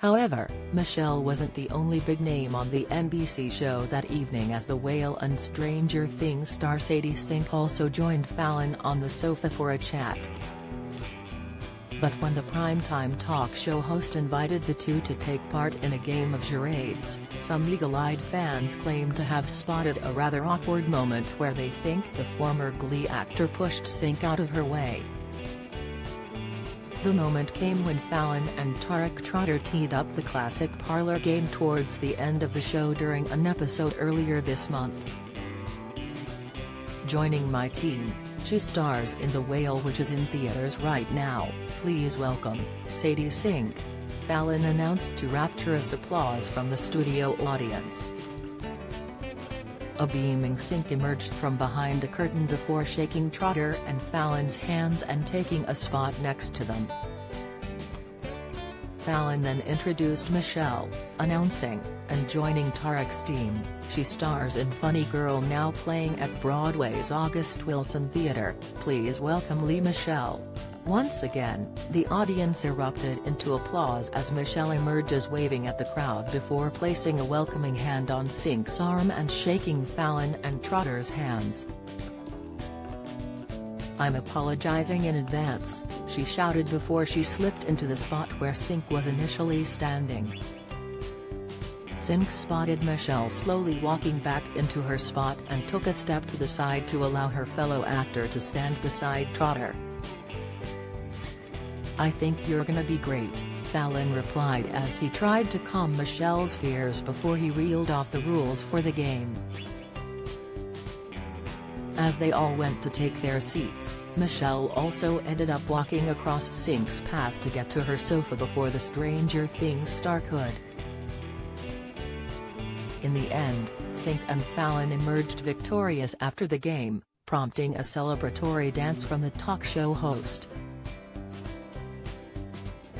However, Michele wasn't the only big name on the NBC show that evening, as The Whale and Stranger Things star Sadie Sink also joined Fallon on the sofa for a chat. But when the primetime talk show host invited the two to take part in a game of charades, some eagle-eyed fans claimed to have spotted a rather awkward moment where they think the former Glee actor pushed Sink out of her way. The moment came when Fallon and Tarek Trotter teed up the classic parlor game towards the end of the show during an episode earlier this month. "Joining my team," she stars in The Whale, which is in theaters right now. "Please welcome, Sadie Sink," Fallon announced to rapturous applause from the studio audience. A beaming Sink emerged from behind a curtain before shaking Trotter and Fallon's hands and taking a spot next to them. Fallon then introduced Michele, announcing, "And joining Tarek's team, she stars in Funny Girl, now playing at Broadway's August Wilson Theatre. Please welcome Lea Michele." Once again, the audience erupted into applause as Michele emerges waving at the crowd before placing a welcoming hand on Sink's arm and shaking Fallon and Trotter's hands. "I'm apologizing in advance," she shouted before she slipped into the spot where Sink was initially standing. Sink spotted Michele slowly walking back into her spot and took a step to the side to allow her fellow actor to stand beside Trotter. "I think you're gonna be great," Fallon replied as he tried to calm Michele's fears before he reeled off the rules for the game. As they all went to take their seats, Michele also ended up walking across Sink's path to get to her sofa before the Stranger Things star could. In the end, Sink and Fallon emerged victorious after the game, prompting a celebratory dance from the talk show host.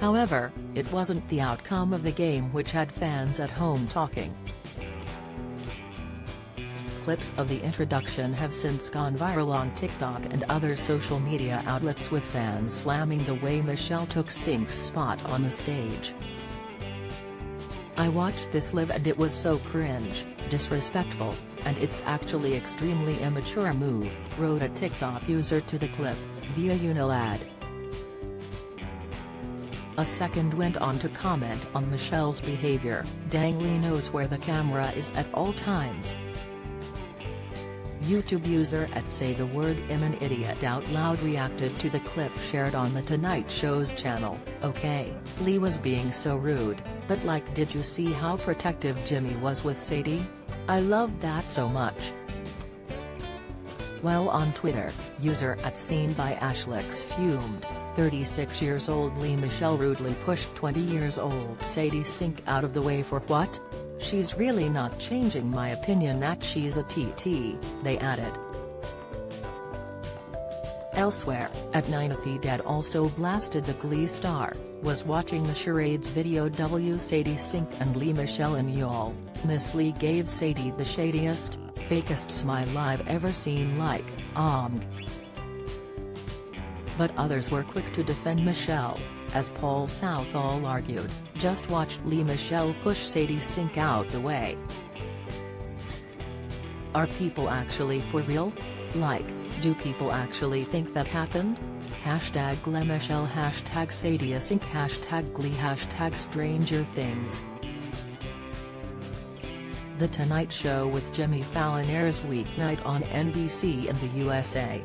However, it wasn't the outcome of the game which had fans at home talking. Clips of the introduction have since gone viral on TikTok and other social media outlets, with fans slamming the way Michele took Sink's spot on the stage. "I watched this live and it was so cringe, disrespectful, and it's actually extremely immature move," wrote a TikTok user to the clip, via Unilad. A second went on to comment on Michele's behavior, "Dang, Lee knows where the camera is at all times." YouTube user @SayTheWordI'mAnIdiot Out Loud reacted to the clip shared on The Tonight Show's channel. "Okay, Lee was being so rude, but like, did you see how protective Jimmy was with Sadie? I loved that so much." While on Twitter, user @SeenByAshlix fumed, 36 years old Lea Michele rudely pushed 20 years old Sadie Sink out of the way for what? She's really not changing my opinion that she's a TT, they added. Elsewhere, @9thedad also blasted the Glee star, "Was watching the charades video Sadie Sink and Lea Michele and y'all, Miss Lee gave Sadie the shadiest, fakest smile I've ever seen, like, But others were quick to defend Michele, as Paul Southall argued, "Just watched Lea Michele push Sadie Sink out the way. Are people actually for real? Like, do people actually think that happened? #LeMichele #Sadie Sink #Glee #Stranger Things." The Tonight Show with Jimmy Fallon airs weeknight on NBC in the USA.